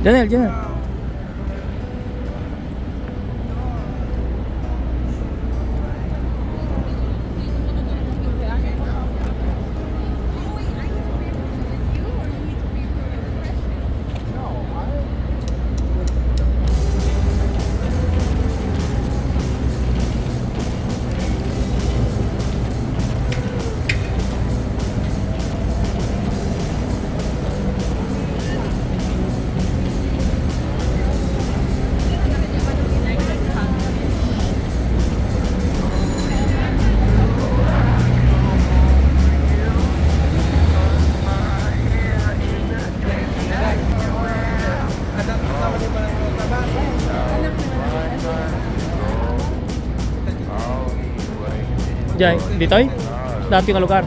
Janel, Janel. Diyan, dito ay? Dati yung lugar.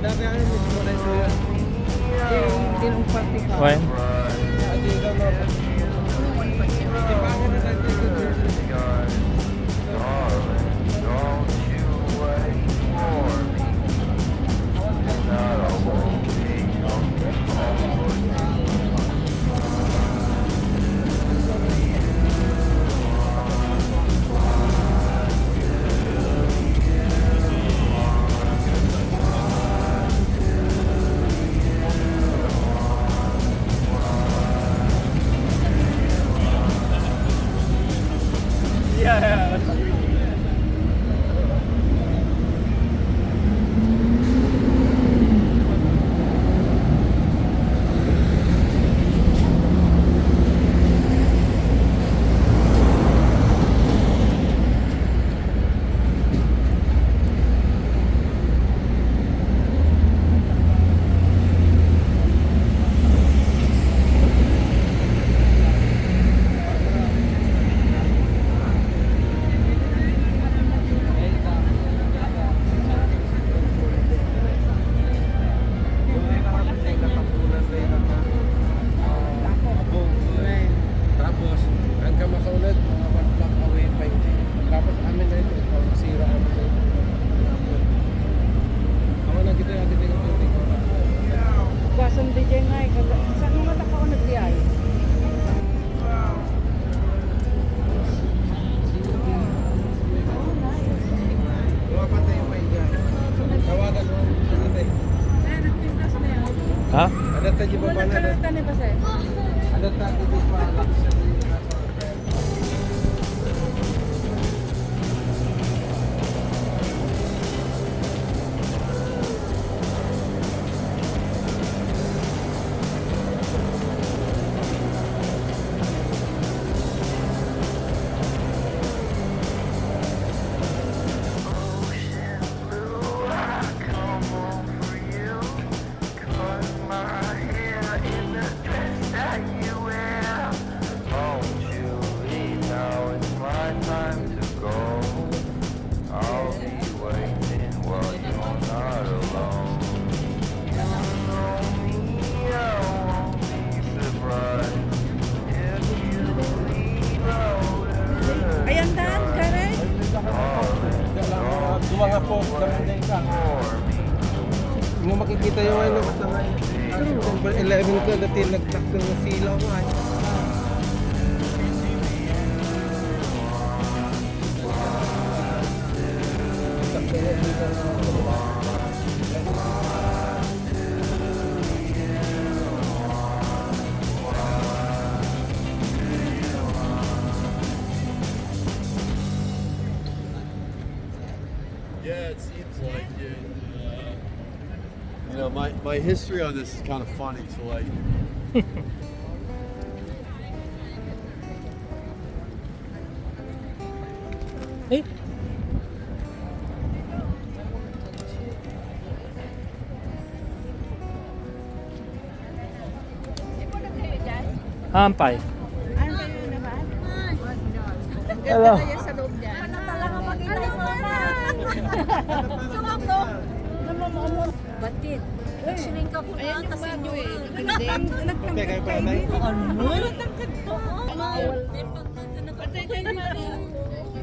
Dati ang mismo na ito yun. Yung tinumparty ka. Okay. Ha? Ada tadi bapa na. Ada tadi bapa langsung. Mga po, kamay ka. Mo makikita yung ano basta nga. Number 11 ko dati nagtakbo ng silaw nga. Yeah, it seems like it. You know, my history on this is kind of funny. So like, Eh? Ampay. Ano ba yun naman? Hello. Ganda sa loob niya. Ano talaga makita yung mama? Sumako. Batid. Nagsiling ka po na kasi nyo eh. Okay, kayo pa tayo. Ano? Natangkad to. Bawal. Patay kayo na rin.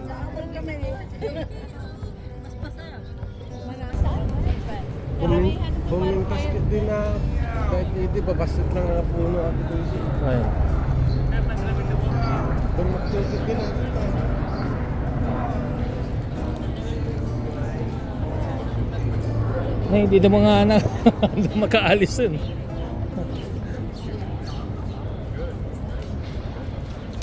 Bawal kami. Mas pasaya. Malasan. Bumintas din na kahit hindi babasot lang ang puno at ito. Ayun. Doon magtutog din ah. Hindi na mga anak makaalis yun.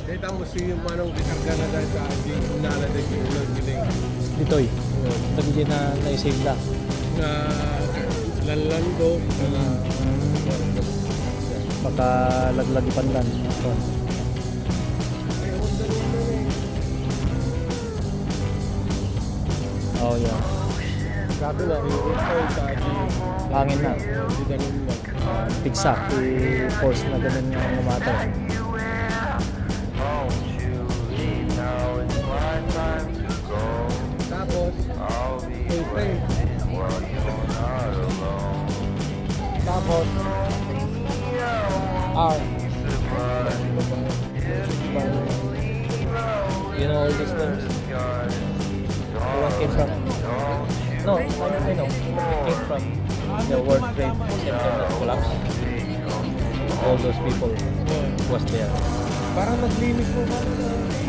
Kita mo si yung manong bikarga na dahil sa ating nalalagay yung ulang giling. Ditoy. Nagdi na naisigla. Na lalando. Baka laglag pandan. So, oh yeah. Sabi na, i-refer sa ating Hangin na. hindi ganun lang. Pigsa. I-force na ganun yung umatay. Tapos, pray. Tapos, R. You know all these names? The one came from? No, I know. It came from the World Trade Center that collapsed. All those people was there. Parang naglinis mo ba?